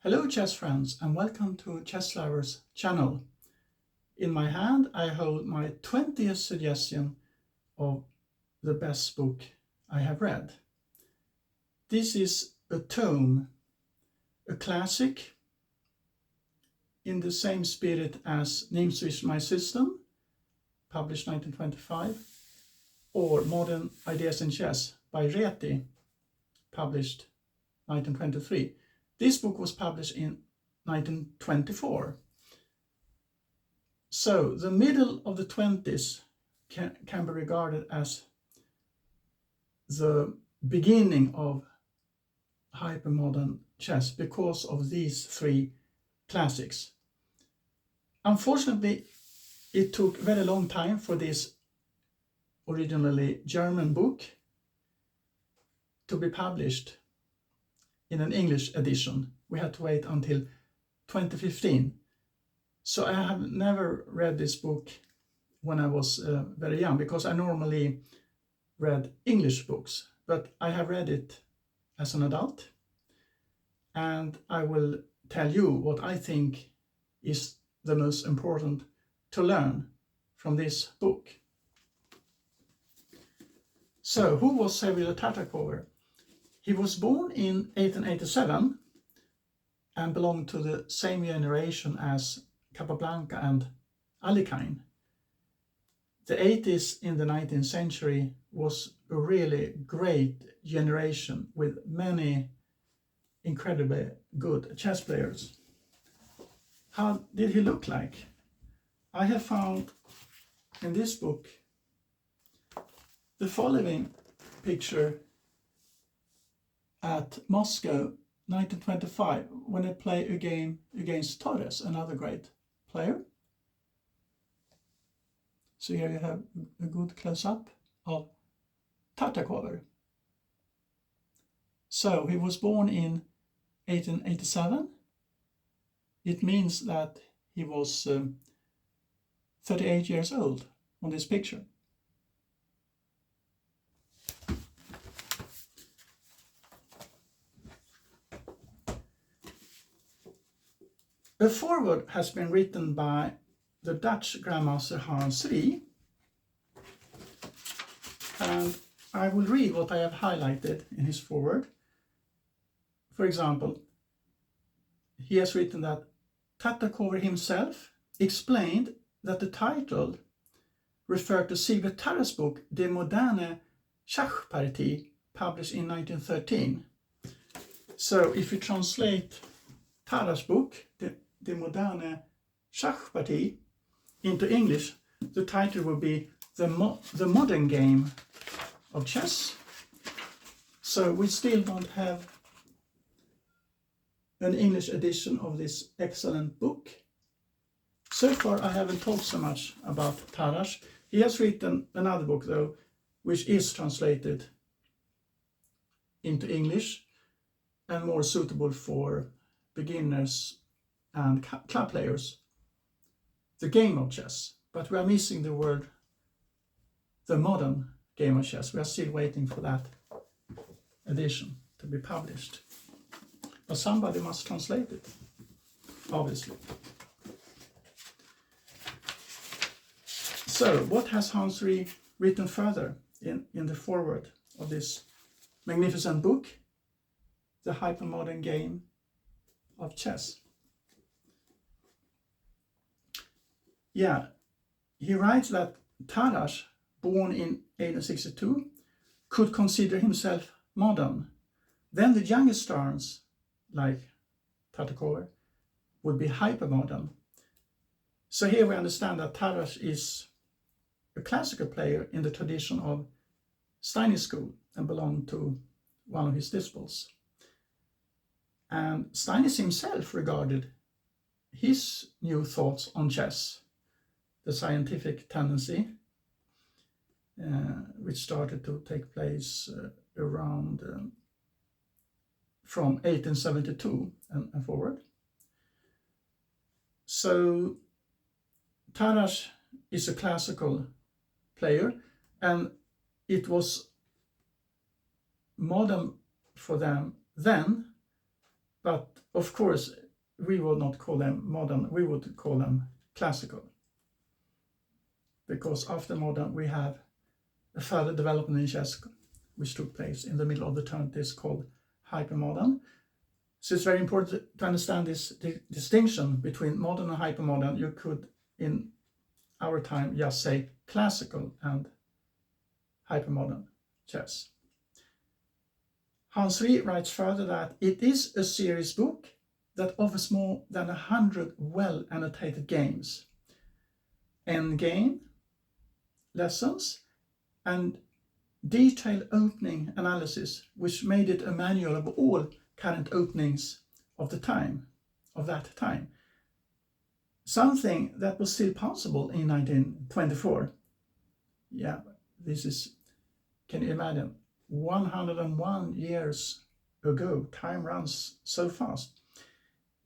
Hello chess friends and welcome to Chess Lovers channel. In my hand I hold my 20th suggestion of the best book I have read. This is a tome, a classic in the same spirit as Name Switch My System, published 1925, or Modern Ideas in Chess by Witty, published 1923. This book was published in 1924. So the middle of the 20s can be regarded as the beginning of hypermodern chess because of these three classics. Unfortunately, it took a very long time for this originally German book to be published in an English edition. We had to wait until 2015. So I have never read this book when I was very young, because I normally read English books, but I have read it as an adult, and I will tell you what I think is the most important to learn from this book. So, who was Savielly Tartakower? He was born in 1887 and belonged to the same generation as Capablanca and Alakine. The 80s in the 19th century was a really great generation with many incredibly good chess players. How did he look like? I have found in this book the following picture at Moscow 1925, when he played a game against Torres, another great player. So here you have a good close-up of Tartakower. So he was born in 1887. It means that he was 38 years old on this picture. A foreword has been written by the Dutch Grandmaster Hans Rie, and I will read what I have highlighted in his foreword. For example, he has written that Tartakower himself explained that the title referred to Savielly Tartakower's book De moderne Schachpartie, published in 1913. So if you translate Tartakower's book, De moderne Schachpartie, into English, the title will be the Modern Game of Chess. So we still don't have an English edition of this excellent book. So far I haven't talked so much about Tartakower. He has written another book though, which is translated into English and more suitable for beginners and club players, The Game of Chess. But we are missing the word The Modern Game of Chess. We are still waiting for that edition to be published. But somebody must translate it, obviously. So, what has Hans Rie written further in the foreword of this magnificent book, The Hypermodern Game of Chess? Yeah, he writes that Tartakower, born in 1862, could consider himself modern. Then the younger stars, like Tartakower, would be hypermodern. So here we understand that Tartakower is a classical player in the tradition of Steiner's school and belonged to one of his disciples. And Steinis himself regarded his new thoughts on chess, the scientific tendency, which started to take place around from 1872 and forward. So Tartakower is a classical player, and it was modern for them then But of course, we would not call them modern, we would call them classical. Because after modern, we have a further development in chess, which took place in the middle of the 20s, called hypermodern. So it's very important to understand this distinction between modern and hypermodern. You could, in our time, just say classical and hypermodern chess. Hans Rie writes further that it is a serious book that offers more than 100 well-annotated games, endgame lessons, and detailed opening analysis, which made it a manual of all current openings of that time. Something that was still possible in 1924. Yeah, this is, can you imagine, 101 years ago. Time runs so fast.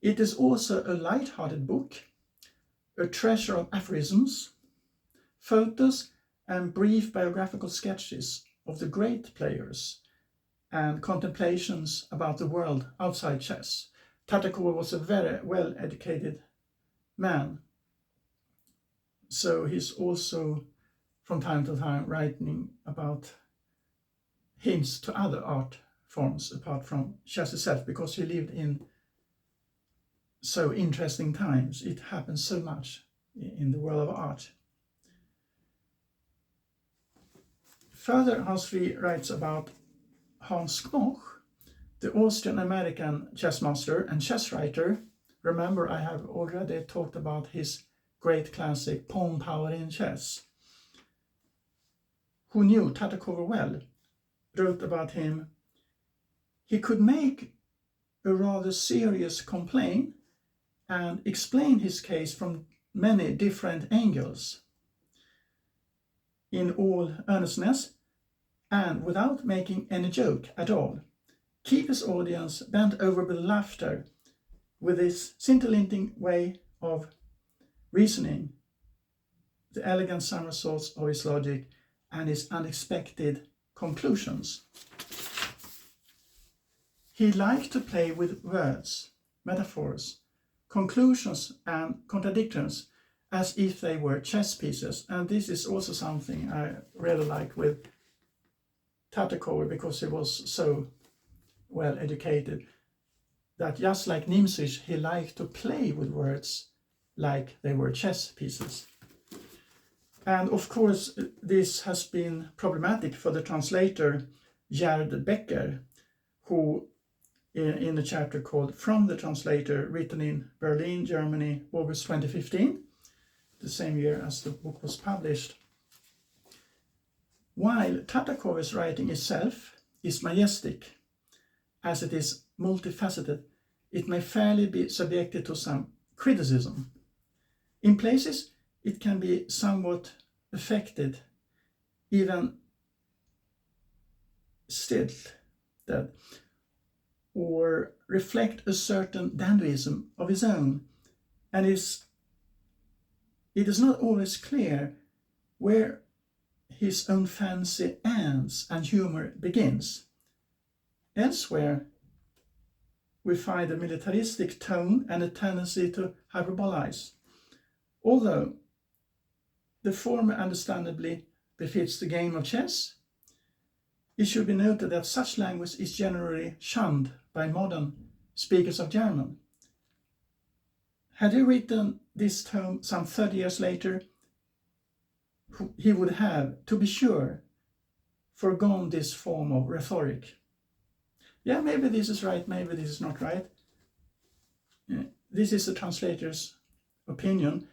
It is also a light-hearted book, a treasure of aphorisms, photos, and brief biographical sketches of the great players and contemplations about the world outside chess. Tartakower was a very well-educated man, so he's also from time to time writing about hints to other art forms apart from chess itself, because he lived in so interesting times. It happens so much in the world of art. Further, Hans Rie writes about Hans Knoch, the Austrian-American chess master and chess writer. Remember, I have already talked about his great classic Pawn Power in Chess, who knew Tartakower well, wrote about him: he could make a rather serious complaint and explain his case from many different angles, in all earnestness and without making any joke at all, keep his audience bent over with laughter, with his scintillating way of reasoning, the elegant somersaults of his logic, and his unexpected conclusions. He liked to play with words, metaphors, conclusions, and contradictions, as if they were chess pieces. And this is also something I really like with Tartakower, because he was so well educated, that just like Nimzowitsch, he liked to play with words like they were chess pieces. And of course, this has been problematic for the translator Gerd Becker, who in a chapter called From the Translator, written in Berlin, Germany, August 2015, the same year as the book was published. While Tartakower's writing itself is majestic, as it is multifaceted, it may fairly be subjected to some criticism. In places, it can be somewhat affected, even stilted, or reflect a certain dandyism of his own, and it is not always clear where his own fancy ends and humor begins. Elsewhere, we find a militaristic tone and a tendency to hyperbolize. Although the former understandably befits the game of chess, it should be noted that such language is generally shunned by modern speakers of German. Had he written this tome some 30 years later, he would have, to be sure, forgone this form of rhetoric. Yeah, maybe this is right, maybe this is not right. This is the translator's opinion,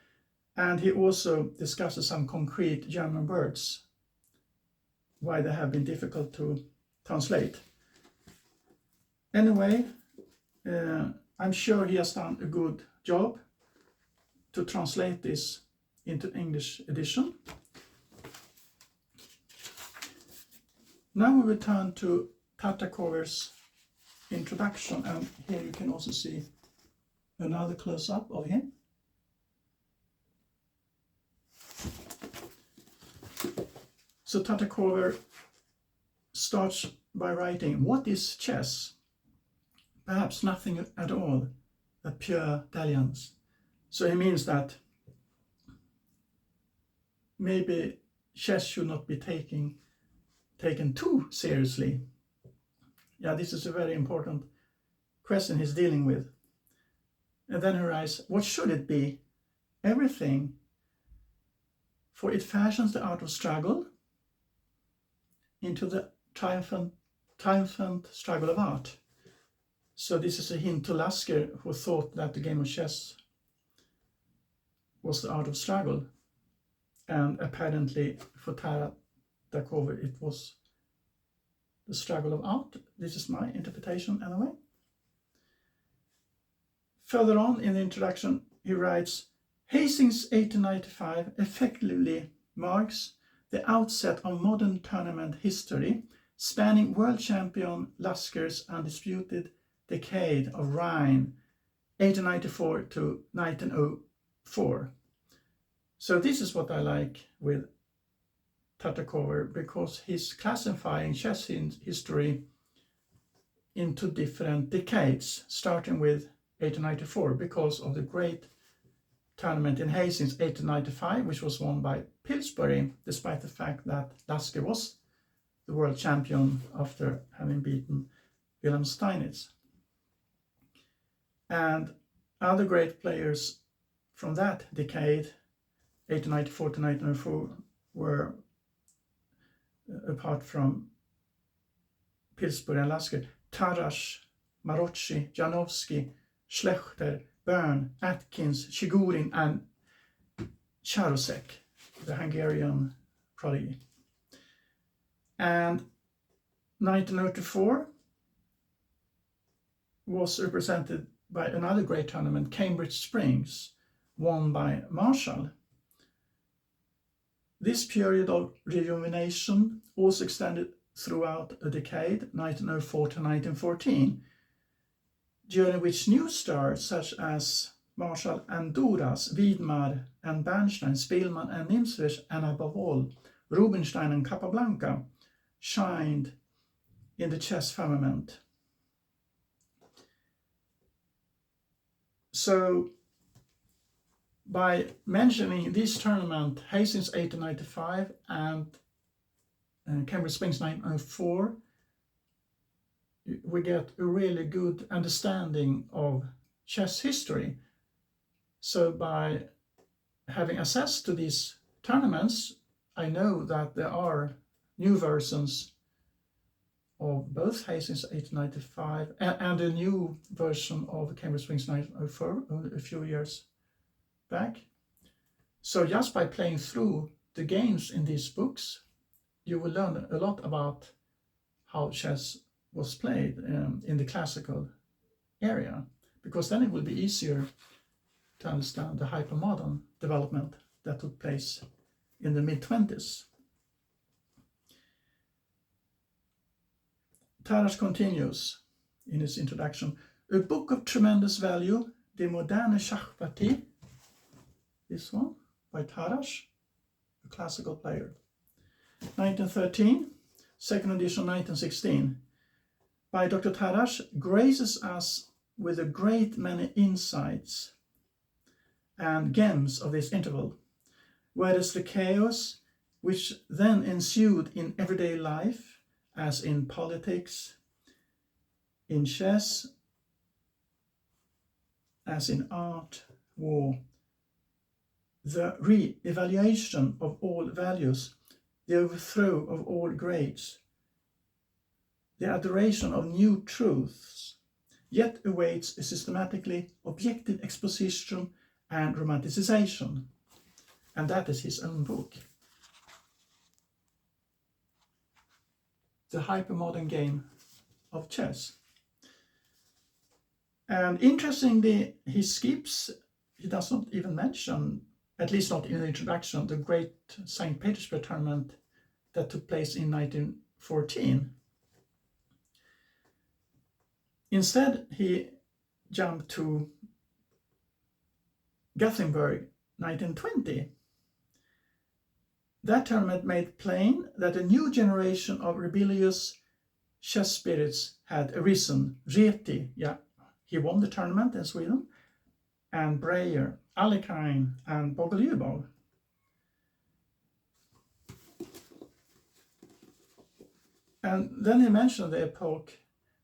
and he also discusses some concrete German words, why they have been difficult to translate. Anyway, I'm sure he has done a good job to translate this into English edition. Now we will turn to Tartakower's introduction, and here you can also see another close-up of him. So Tartakower starts by writing, "What is chess?" perhaps nothing at all, a pure dalliance. So he means that maybe chess should not be taken too seriously. Yeah, this is a very important question he's dealing with. And then he writes, what should it be? Everything, for it fashions the art of struggle into the triumphant struggle of art. So this is a hint to Lasker, who thought that the game of chess was the art of struggle. And apparently for Tartakower it was the struggle of art. This is my interpretation anyway. Further on in the introduction he writes, Hastings 1895 effectively marks the outset of modern tournament history, spanning world champion Lasker's undisputed decade of reign, 1894 to 1904. So this is what I like with Tartakower, because he's classifying chess history into different decades, starting with 1894, because of the great tournament in Hastings 1895, which was won by Pillsbury, despite the fact that Lasker was the world champion after having beaten Wilhelm Steinitz. And other great players from that decade, 1894 to 1904, were, apart from Pillsbury and Lasker, Tarrasch, Marocci, Janowski, Schlechter, Byrne, Atkins, Chigorin, and Charosek, the Hungarian prodigy. And 1904 was represented by another great tournament, Cambridge Springs, won by Marshall. This period of rejuvenation also extended throughout a decade, 1904 to 1914, during which new stars such as Marshall and Duras, Wiedmar and Bernstein, Spielmann and Nimzowitsch, and above all, Rubinstein and Capablanca shined in the chess firmament. So, by mentioning this tournament, Hastings 1895 and Cambridge Springs 1904, we get a really good understanding of chess history. So by having access to these tournaments, I know that there are new versions of both Hastings 1895 and a new version of Cambridge Springs 1904 a few years back. So just by playing through the games in these books, you will learn a lot about how chess was played in the classical area, because then it will be easier to understand the hypermodern development that took place in the mid-20s. Tarrasch continues in his introduction, a book of tremendous value, De Moderne Schachpartie, this one by Tarrasch, a classical player. 1913, second edition 1916, by Dr. Tarrasch, graces us with a great many insights and gems of this interval, whereas the chaos which then ensued in everyday life, as in politics, in chess, as in art, war, the re-evaluation of all values, the overthrow of all grades, the adoration of new truths, yet awaits a systematically objective exposition and romanticization. And that is his own book. The Hypermodern Game of Chess. And interestingly, he does not even mention, at least not in the introduction, the great St. Petersburg tournament that took place in 1914. Instead, he jumped to Gothenburg, 1920. That tournament made plain that a new generation of rebellious chess spirits had arisen. Reti, yeah, he won the tournament in Sweden, and Breyer, Alakine, and Bogolyubov. And then he mentioned the epoch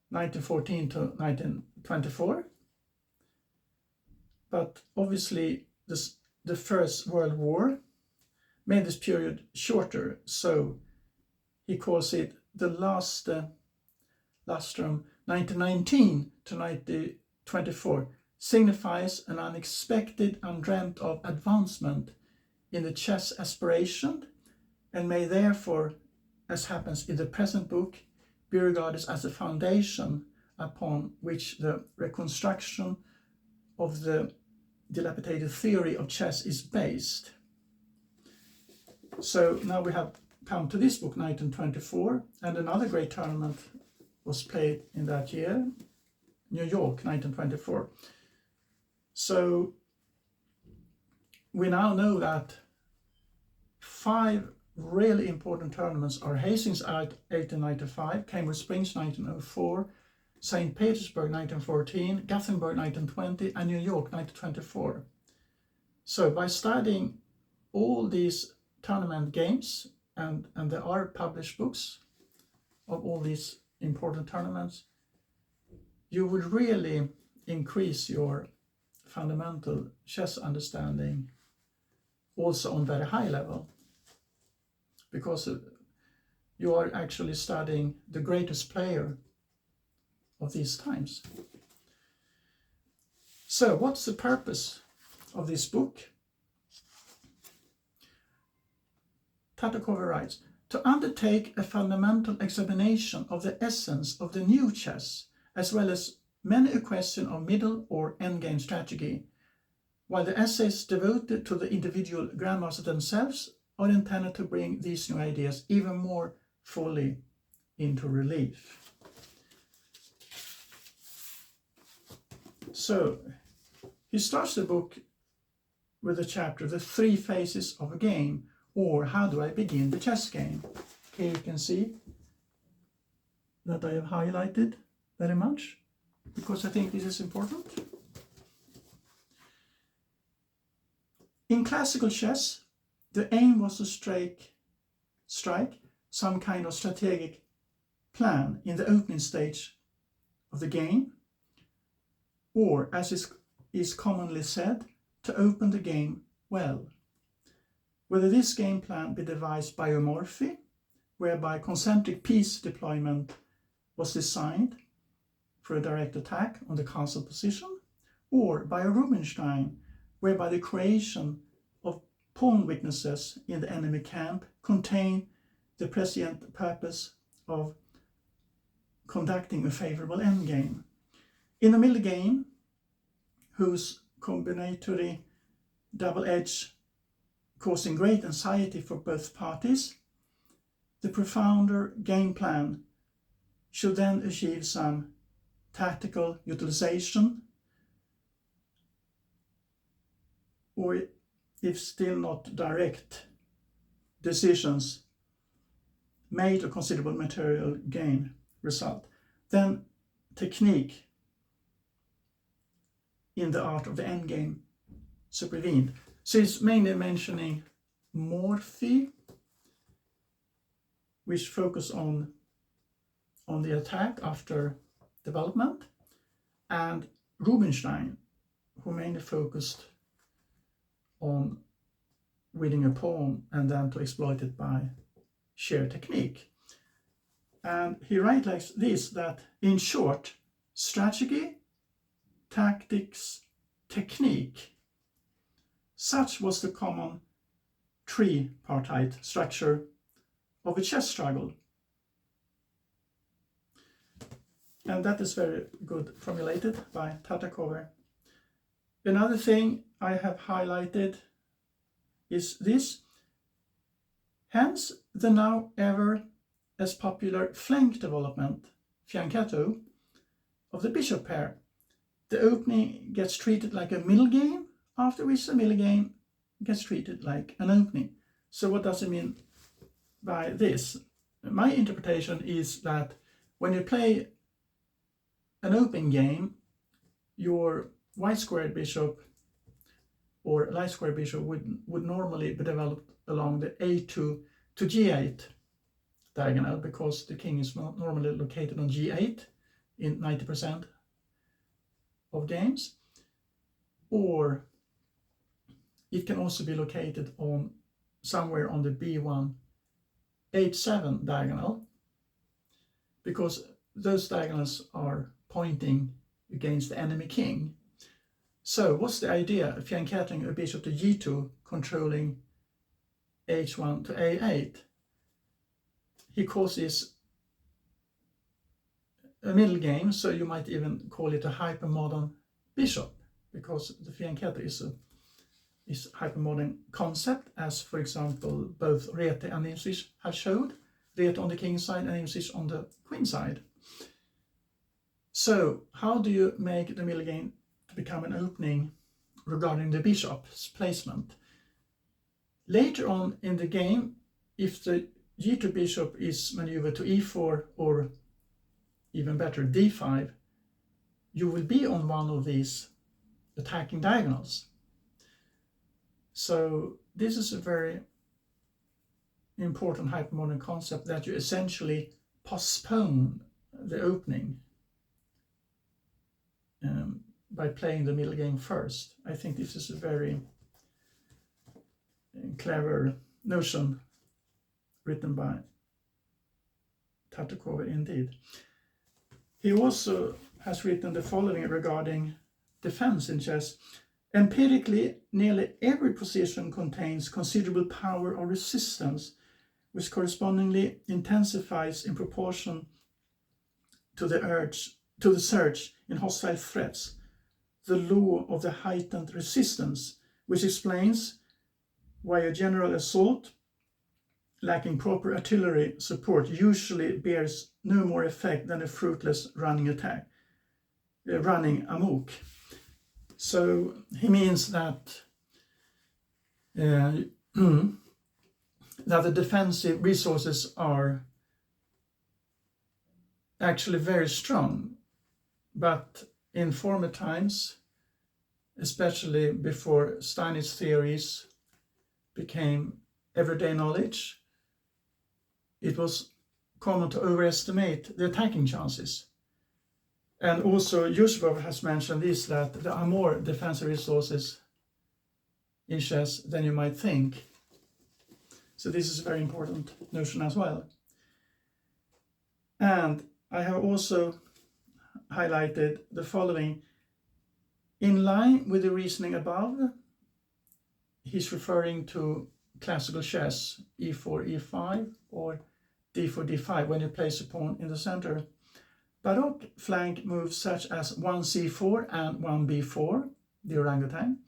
1914 to 1924. But obviously the First World War made this period shorter, so he calls it the last lustrum 1919 to 1924 signifies an unexpected, undreamt of advancement in the chess aspiration, and may therefore, as happens in the present book, be regarded as a foundation upon which the reconstruction of the dilapidated theory of chess is based. So now we have come to this book, 1924, and another great tournament was played in that year, New York, 1924. So we now know that 5 really important tournaments are Hastings 1895, Cambridge Springs 1904, St. Petersburg 1914, Gothenburg 1920, and New York 1924. So by studying all these tournament games, and there are published books of all these important tournaments, you will really increase your fundamental chess understanding also on very high level, because you are actually studying the greatest player of these times. So what's the purpose of this book? Tartakower writes, to undertake a fundamental examination of the essence of the new chess, as well as many a question of middle or endgame strategy, while the essays devoted to the individual grandmasters themselves are intended to bring these new ideas even more fully into relief. So he starts the book with the chapter, The 3 Phases of a Game, or How do I begin the chess game? Here you can see that I have highlighted very much, because I think this is important. In classical chess, the aim was to strike some kind of strategic plan in the opening stage of the game, or, as is commonly said, to open the game well. Whether this game plan be devised by biomorphy, whereby concentric piece deployment was designed for a direct attack on the castle position, or by a Rubinstein, whereby the creation of pawn witnesses in the enemy camp contain the prescient purpose of conducting a favorable endgame. In a middle game, whose combinatory double edge causing great anxiety for both parties, the profounder game plan should then achieve some tactical utilization, or if still not direct decisions, made a considerable material gain result. Then technique in the art of the endgame supervened. So it's mainly mentioning morphy, which focus on the attack after development, and Rubinstein, who mainly focused on winning a pawn and then to exploit it by sheer technique. And he writes like this, that in short, strategy, tactics, technique, such was the common tripartite structure of a chess struggle. And that is very good formulated by Tartakower. Another thing I have highlighted is this. Hence, the now ever as popular flank development, fianchetto, of the bishop pair. The opening gets treated like a middle game, after which the middle game gets treated like an opening. So what does it mean by this? My interpretation is that when you play an open game, your white squared bishop or light square bishop would normally be developed along the A2 to G8 diagonal, because the king is normally located on G8 in 90% of games. Or it can also be located on somewhere on the B1 H7 diagonal, because those diagonals are pointing against the enemy king. So what's the idea? Fianchetting a bishop to G2 controlling H1 to A8. He calls this a middle game, so you might even call it a hypermodern bishop, because the fianchetto is hypermodern concept, as for example both Rete and Engqvist have showed. Rete on the king side and Engqvist on the queen side. So how do you make the middle game to become an opening regarding the bishop's placement? Later on in the game, if the G2 bishop is maneuvered to E4, or even better D5, you will be on one of these attacking diagonals. So this is a very important hypermodern concept, that you essentially postpone the opening by playing the middle game first. I think this is a very clever notion written by Tartakower indeed. He also has written the following regarding defense in chess. Empirically, nearly every position contains considerable power or resistance, which correspondingly intensifies in proportion to the surge in hostile threats, the law of the heightened resistance, which explains why a general assault lacking proper artillery support usually bears no more effect than a fruitless running amok. So he means that that the defensive resources are actually very strong, but in former times, especially before Steinitz theories became everyday knowledge, it was common to overestimate the attacking chances. And also Yusupov has mentioned this, that there are more defensive resources in chess than you might think. So this is a very important notion as well. And I have also highlighted the following. In line with the reasoning above, he's referring to classical chess, e4, e5, or d4, d5, when you place a pawn in the center. Baroque flank moves such as 1c4 and 1b4, the orangutan,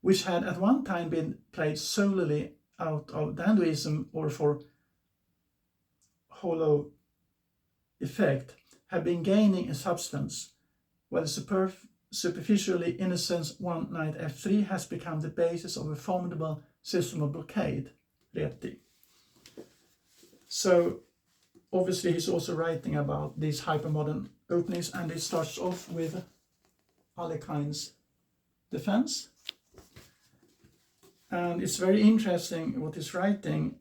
which had at one time been played solely out of dandoism or for hollow effect, have been gaining in substance, while the superficially innocent one knight f3 has become the basis of a formidable system of blockade, Reti. So obviously he's also writing about these hypermodern openings, and it starts off with Alakine's defense. And it's very interesting what he's writing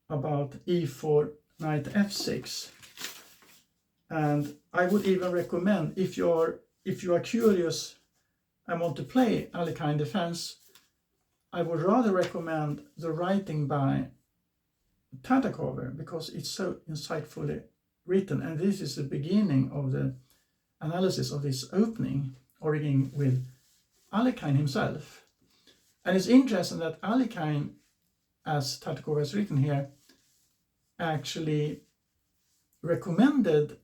about e4, knight f6. And I would even recommend, if you are curious and want to play Alakine defense, I would rather recommend the writing by Tartakower, because it's so insightfully written, and this is the beginning of the analysis of this opening, originating with Alakine himself. And it's interesting that Alakine, as Tartakower has written here, actually recommended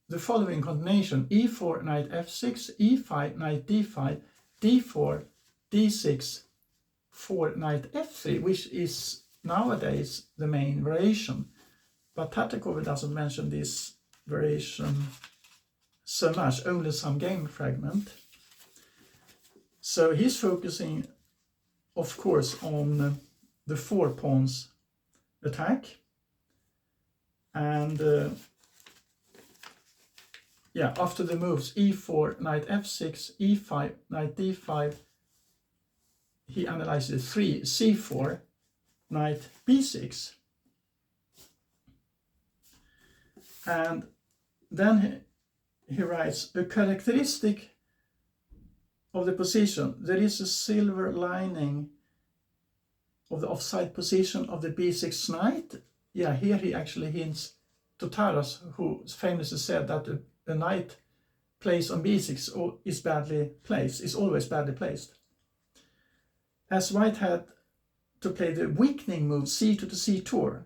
the following combination: e4, knight f6, e5, knight d5, d4, d6, 4, knight f3, which is nowadays the main variation. But Tartakower doesn't mention this variation so much, only some game fragment. So he's focusing, of course, on the 4 pawns attack. And after the moves e4, knight f6, e5, knight d5, he analyzes 3, c4, knight b6. And then he writes, a characteristic of the position, there is a silver lining of the offside position of the b6 knight. Yeah, here he actually hints to Taras, who famously said that a knight placed on b6 is badly placed, is always badly placed. As white had to play the weakening move c2 to c2,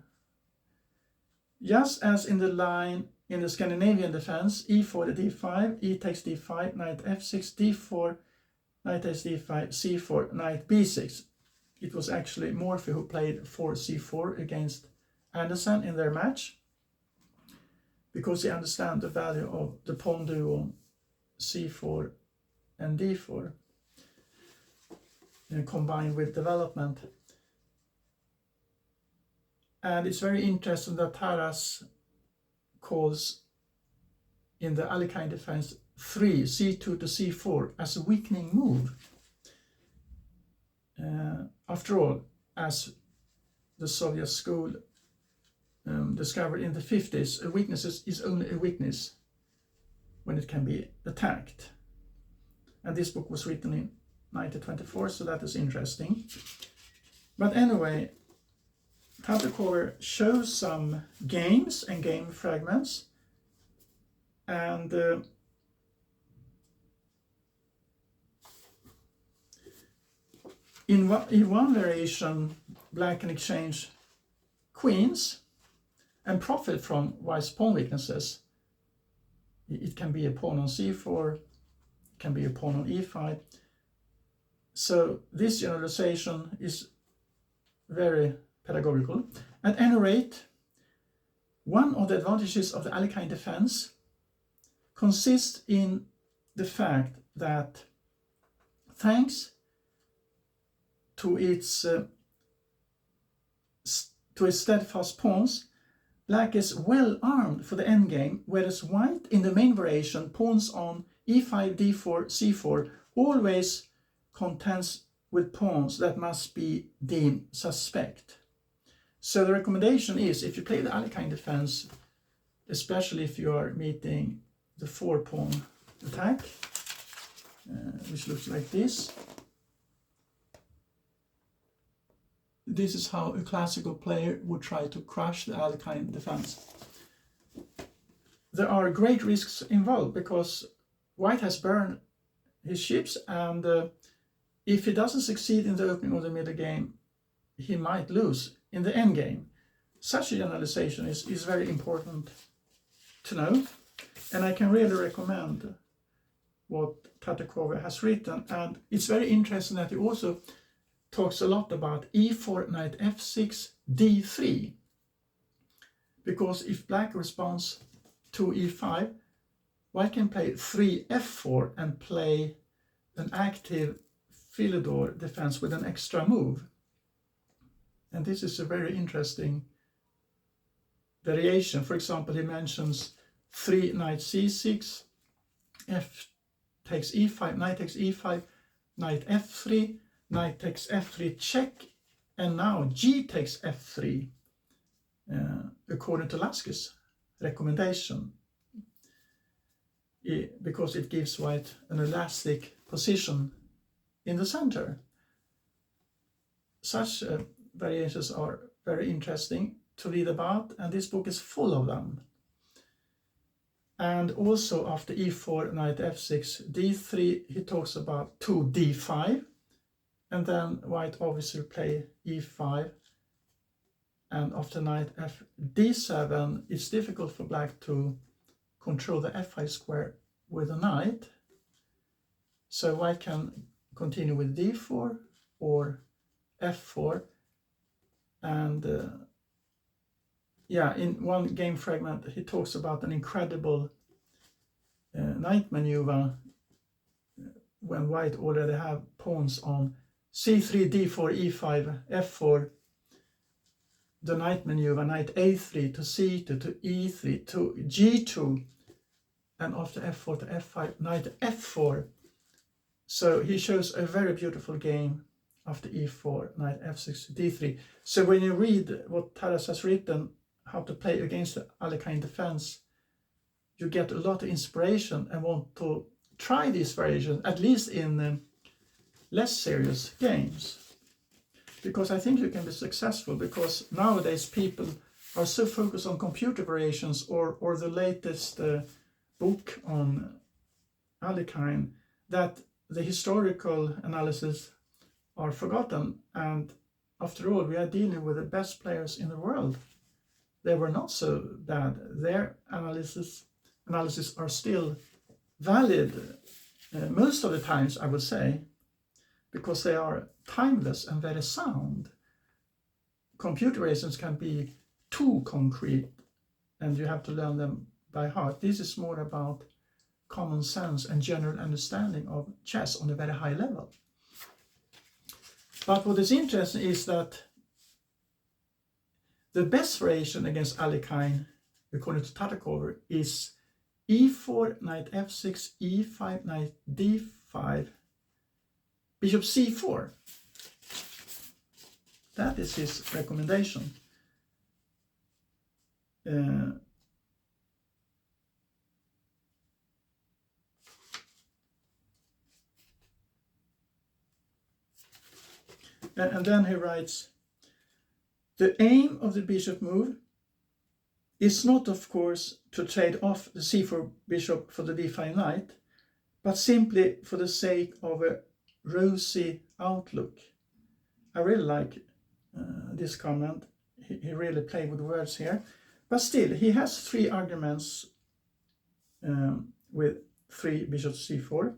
just as in the line in the Scandinavian defense, e4 to d5, e takes d5, knight f6, d4, knight takes d5, c4, knight b6. It was actually Morphy who played 4c4 against Anderson in their match, because he understands the value of the pawn duo c4 and d4 combined with development. And it's very interesting that Taras calls in the Alakine defense 3, c2 to c4 as a weakening move. After all, as the Soviet school discovered in the 50s, a weakness is only a weakness when it can be attacked. And this book was written in 1924, so that is interesting. But anyway, Tartakower shows some games and game fragments, and in one variation, black can exchange queens and profit from white's pawn weaknesses. It can be a pawn on c4, it can be a pawn on e5. So this generalization is very pedagogical. At any rate, one of the advantages of the Alakine defense consists in the fact that thanks to its steadfast pawns, black is well armed for the endgame, whereas white in the main variation, pawns on e5, d4, c4, always contends with pawns that must be deemed suspect. So the recommendation is, if you play the Alakine defense, especially if you are meeting the 4-pawn attack, which looks like this. This is how a classical player would try to crush the Alakine defense. There are great risks involved because white has burned his ships, and if he doesn't succeed in the opening of the middle game, he might lose in the end game. Such a generalization is very important to know, and I can really recommend what Tartakower has written. And it's very interesting that he also talks a lot about e4, knight f6, d3, because if black responds to e5, white can play 3 f4 and play an active Philidor defense with an extra move. And this is a very interesting variation. For example, he mentions 3 knight c6, f takes e5, knight takes e5, knight f3, knight takes f3 check, and now g takes f3, according to Lasky's recommendation, because it gives white an elastic position in the center. Such variations are very interesting to read about, and this book is full of them. And also after e4, knight f6, d3, he talks about 2 d5, and then white obviously play e5, and after knight f d7, it's difficult for black to control the f5 square with a knight, so white can continue with d4 or f4, and in one game fragment he talks about an incredible knight maneuver when white already have pawns on c3, d4, e5, f4, the knight maneuver, knight a3 to c2 to e3 to g2, and after f4 to f5, knight to f4. So he shows a very beautiful game after e4, knight f6 to d3. So when you read what Tartakower has written, how to play against the Alakine defense, you get a lot of inspiration and want to try these variations, at least in less serious games. Because I think you can be successful, because nowadays people are so focused on computer variations or the latest book on Alakine that the historical analysis are forgotten. And after all, we are dealing with the best players in the world. They were not so bad. Their analysis are still valid most of the times, I would say, because they are timeless and very sound. Computer variations can be too concrete and you have to learn them by heart. This is more about common sense and general understanding of chess on a very high level. But what is interesting is that the best variation against Alakine, according to Tartakower, is e4, knight f6, e5, knight d5, bishop c4. That is his recommendation. And then he writes, the aim of the bishop move is not, of course, to trade off the c4 bishop for the d5 knight, but simply for the sake of a rosy outlook. I really like this comment. He really played with words here. But still, he has three arguments with 3 bishops c4.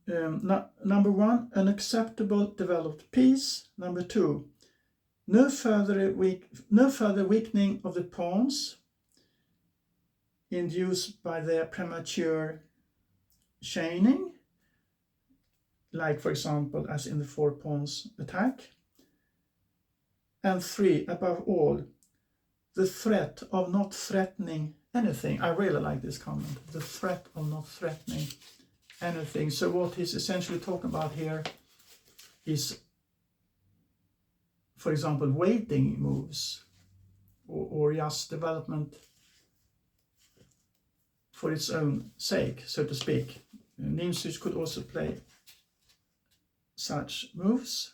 Number 1, an acceptable developed piece. Number 2, no further weakening of the pawns induced by their premature chaining, like for example as in the 4 pawns attack. And 3, above all, the threat of not threatening anything. I really like this comment, the threat of not threatening anything. So what he's essentially talking about here is, for example, waiting moves or just development for its own sake, so to speak. Engqvist could also play such moves,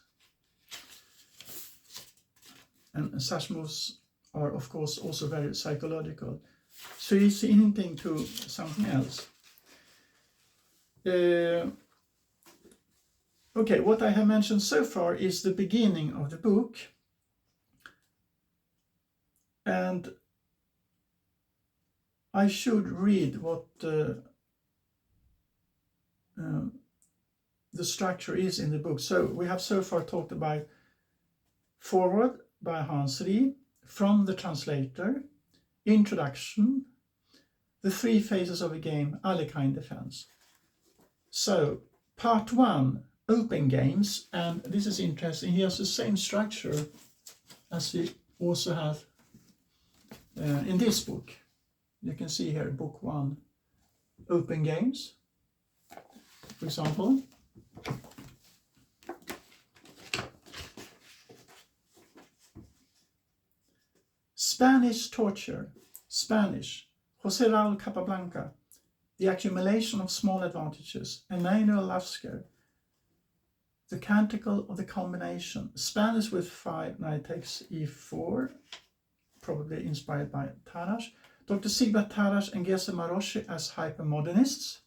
and such moves are of course also very psychological. So he's hinting to something else. Okay, what I have mentioned so far is the beginning of the book, and I should read what the structure is in the book. So we have so far talked about foreword by Hans Rie, from the translator, introduction, the 3 phases of a game, Alakine defense. So part 1, open games, and this is interesting. He has the same structure as he also has in this book. You can see here, book 1, open games, for example. Spanish torture, Spanish, José Raúl Capablanca, the accumulation of small advantages, Emanuel Lasker, the canticle of the combination, Spanish with 5, knight takes e4, probably inspired by Tartakower, Dr. Siegbert Tartakower and Gese Maroshi as hypermodernists.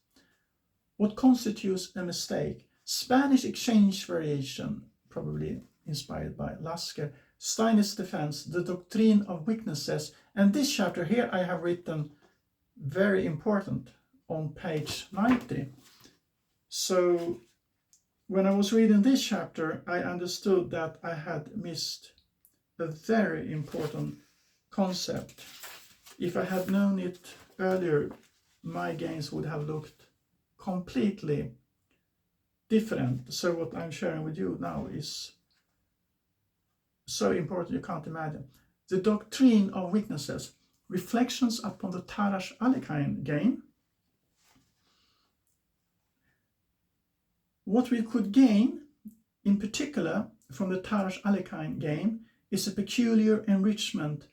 What constitutes a mistake? Spanish exchange variation, probably inspired by Lasker, Steiner's defense, the doctrine of weaknesses, and this chapter here I have written very important on page 90. So when I was reading this chapter, I understood that I had missed a very important concept. If I had known it earlier, my games would have looked completely different. So what I'm sharing with you now is so important you can't imagine. The doctrine of weaknesses. reflections upon the Alakine game. What we could gain, in particular, from the Alakine game is a peculiar enrichment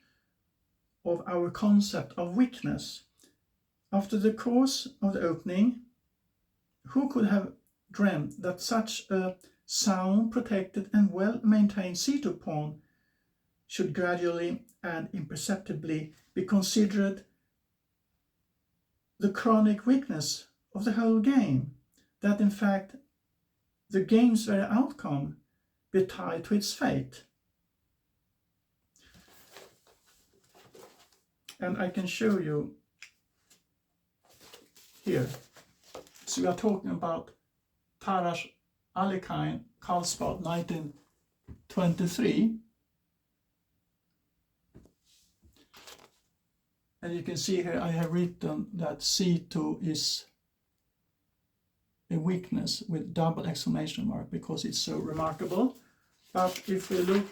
of our concept of weakness. After the course of the opening, who could have dreamt that such a sound, protected and well-maintained c2 pawn should gradually and imperceptibly be considered the chronic weakness of the whole game, that in fact the game's very outcome be tied to its fate. And I can show you here. So we are talking about Alakine, Karlsbad, 1923. And you can see here I have written that c2 is a weakness with double exclamation mark because it's so remarkable. But if we look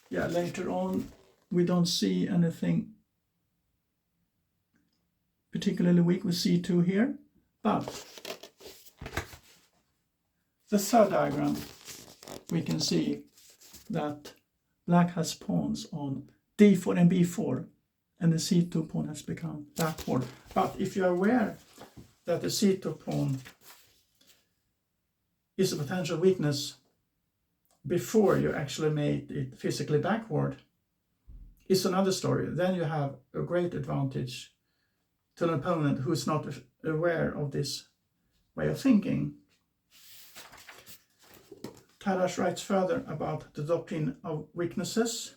later on, we don't see anything particularly weak with c2 here. But the third diagram, we can see that black has pawns on d4 and b4, and the c2 pawn has become backward. But if you are aware that the c2 pawn is a potential weakness before you actually made it physically backward, it's another story. Then you have a great advantage to an opponent who is not aware of this way of thinking. Tarrasch writes further about the doctrine of weaknesses.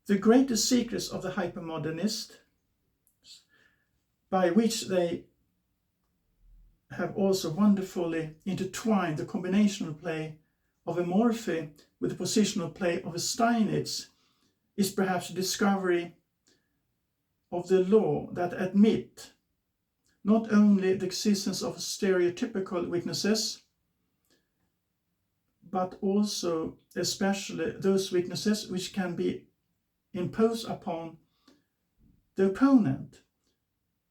The greatest secrets of the hypermodernists, by which they have also wonderfully intertwined the combinational play of a Morphy with the positional play of a Steinitz, is perhaps the discovery of the law that admit not only the existence of stereotypical weaknesses, but also especially those weaknesses which can be imposed upon the opponent.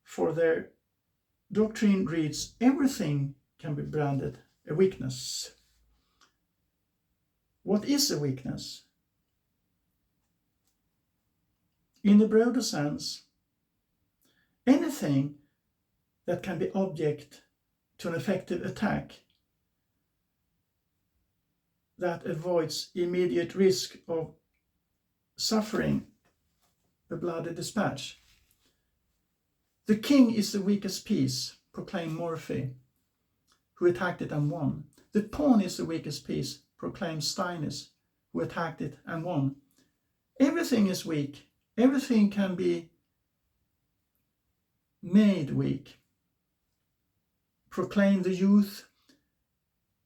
For their doctrine reads, everything can be branded a weakness. What is a weakness? In the broader sense, anything that can be object to an effective attack that avoids immediate risk of suffering a bloody dispatch. The king is the weakest piece, proclaimed Morphy, who attacked it and won. The pawn is the weakest piece, proclaimed Steinitz, who attacked it and won. Everything is weak. Everything can be made weak, proclaimed the youth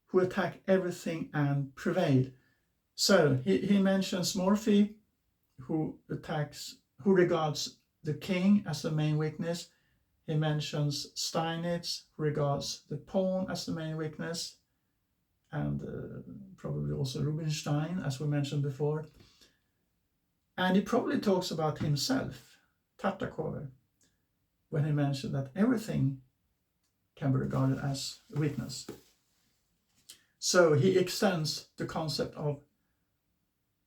who attack everything and prevail. So he mentions Morphy, who regards the king as the main weakness. He mentions Steinitz, who regards the pawn as the main weakness, and probably also Rubinstein, as we mentioned before. And he probably talks about himself, Tartakower, when he mentioned that everything can be regarded as a weakness. So he extends the concept of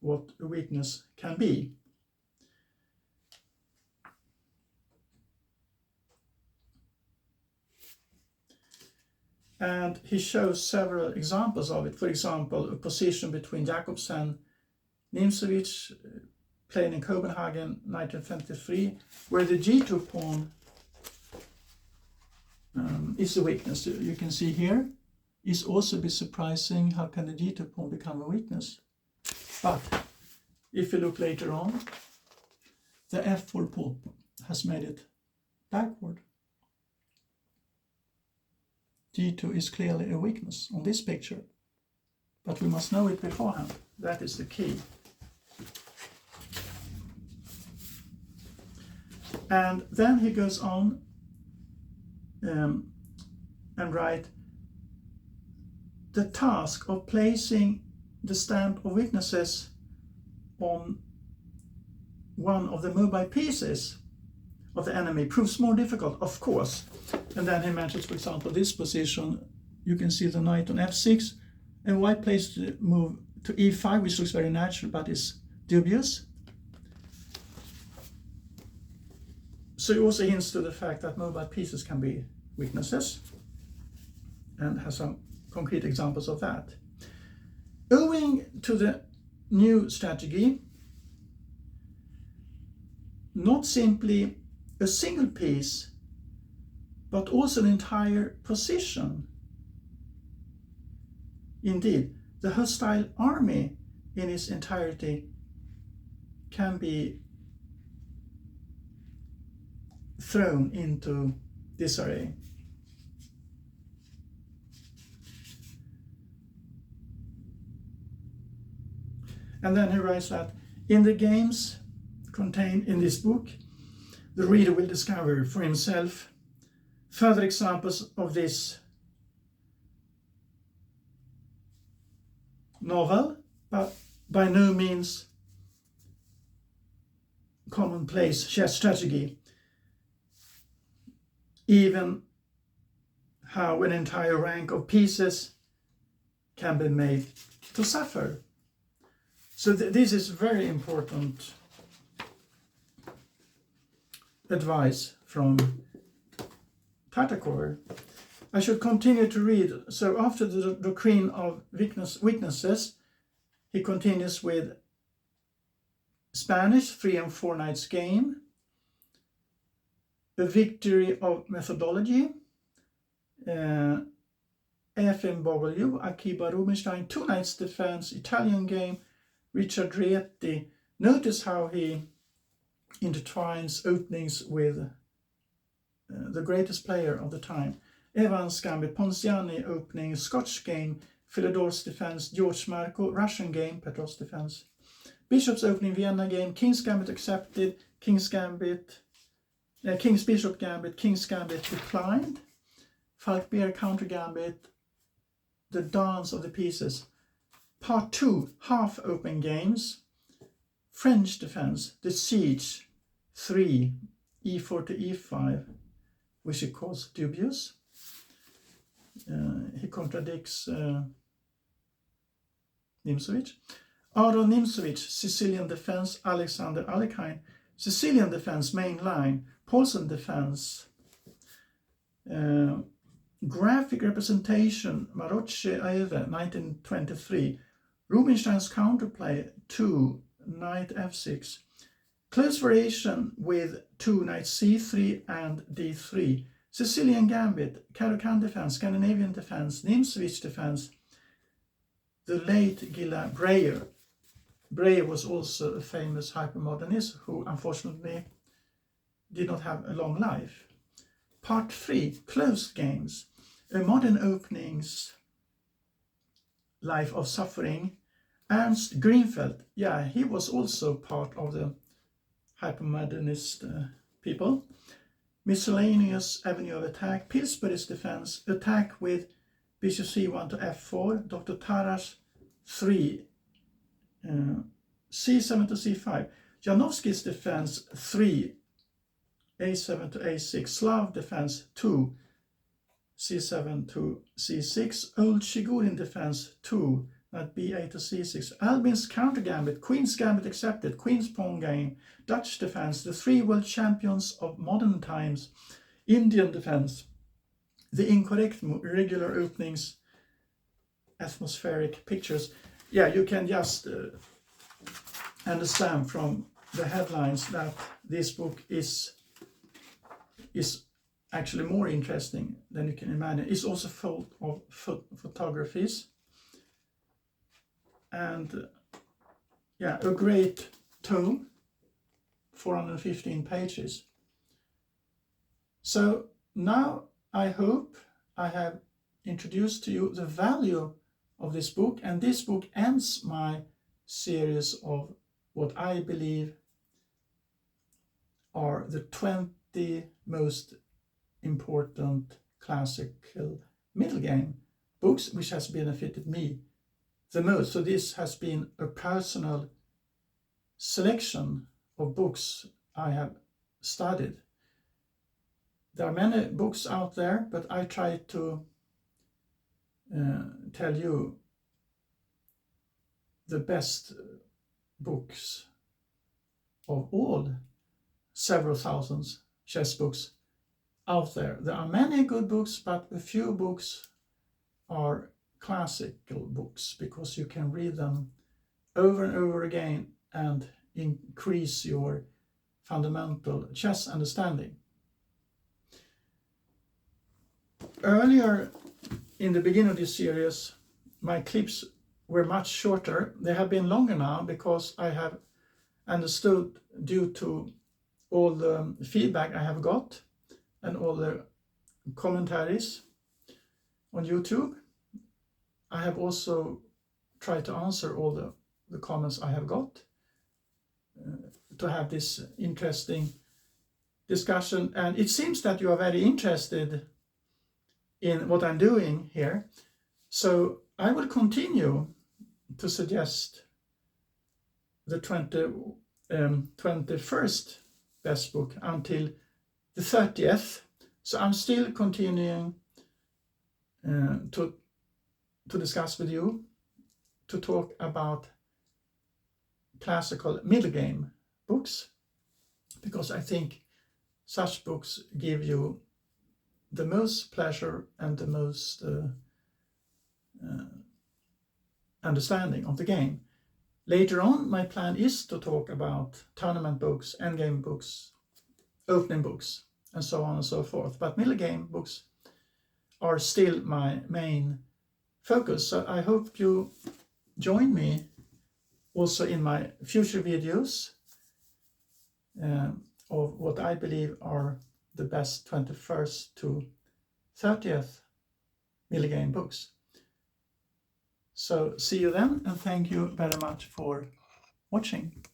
what a weakness can be. And he shows several examples of it. For example, a position between Jakobsen and Nimzowitsch, played in Copenhagen 1923, where the g2 pawn is a weakness. You can see here. It's also a bit surprising, how can the g2 pawn become a weakness? But if you look later on, the f4 pawn has made it backward. g2 is clearly a weakness on this picture, but we must know it beforehand. That is the key. And then he goes on and writes, the task of placing the stamp of weaknesses on one of the mobile pieces of the enemy proves more difficult, of course. And then he mentions, for example, this position. You can see the knight on f6, and white plays the move to e5, which looks very natural but is dubious. So he also hints to the fact that mobile pieces can be weaknesses, and has some concrete examples of that. Owing to the new strategy, not simply a single piece, but also an entire position. Indeed, the hostile army in its entirety can be thrown into disarray. And then he writes that in the games contained in this book, the reader will discover for himself further examples of this novel, but by no means commonplace chess strategy. Even how an entire rank of pieces can be made to suffer. So this is very important advice from Tartakower. I should continue to read. So after the doctrine of weaknesses, he continues with Spanish 3 and 4 knights game, a victory of methodology, FMW, Akiba Rubinstein, 2 knights defense, Italian game, Richard Reti. Notice how he intertwines openings with the greatest player of the time. Evans Gambit, Ponziani opening, Scotch game, Philidor's defense, George Marco, Russian game, Petrov's defense. Bishop's opening, Vienna game, King's Gambit accepted, King's Bishop Gambit, King's Gambit declined, Falkbeer counter gambit, the dance of the pieces. Part 2, half open games, French defense, the siege, 3, e4 to e5, which he calls dubious. He contradicts Nimzowitsch. Aron Nimzowitsch, Sicilian defense, Alexander Alakine, Sicilian defense, main line, Paulsen defense, graphic representation, Marocci Aeve, 1923, Rubinstein's counterplay, 2, knight f6, close variation with 2, knight c3 and d3, Sicilian gambit, Caro-Kann defense, Scandinavian defense, Nimzowitsch defense, the late Gilla Breyer. Breyer was also a famous hypermodernist who unfortunately did not have a long life. Part 3, closed games, a modern openings, life of suffering. Ernst Greenfeld, yeah, he was also part of the hypermodernist people. Miscellaneous avenue of attack, Pillsbury's defense, attack with bishop c1 to f4, Dr. Taras 3, c7 to c5, Janowski's defense 3, a7 to a6, Slav defense 2, c7 to c6, Old Shigurin defense 2, knight b8 to c6, Albin's counter gambit, Queen's gambit accepted, Queen's pawn game, Dutch defense, the 3 world champions of modern times, Indian defense, the incorrect irregular openings, atmospheric pictures. Yeah, you can just understand from the headlines that this book is actually more interesting than you can imagine. It's also full of photographies. And yeah, a great tome, 415 pages. So now I hope I have introduced to you the value of this book, and this book ends my series of what I believe are the 20 most important classical middle game books which has benefited me the most. So this has been a personal selection of books I have studied. There are many books out there, but I try to tell you the best books of all several thousands chess books out there. There are many good books, but a few books are classical books because you can read them over and over again and increase your fundamental chess understanding. Earlier in the beginning of this series, my clips were much shorter. They have been longer now because I have understood, due to all the feedback I have got and all the commentaries on YouTube, I have also tried to answer all the comments I have got to have this interesting discussion. And it seems that you are very interested in what I'm doing here. So I will continue to suggest the 21st best book until the 30th. So I'm still continuing to discuss with you, to talk about classical middle game books, because I think such books give you the most pleasure and the most understanding of the game. Later on, my plan is to talk about tournament books, endgame books, opening books, and so on and so forth. But middle game books are still my main focus. So I hope you join me also in my future videos of what I believe are the best 21st to 30th middle game books. So see you then, and thank you very much for watching.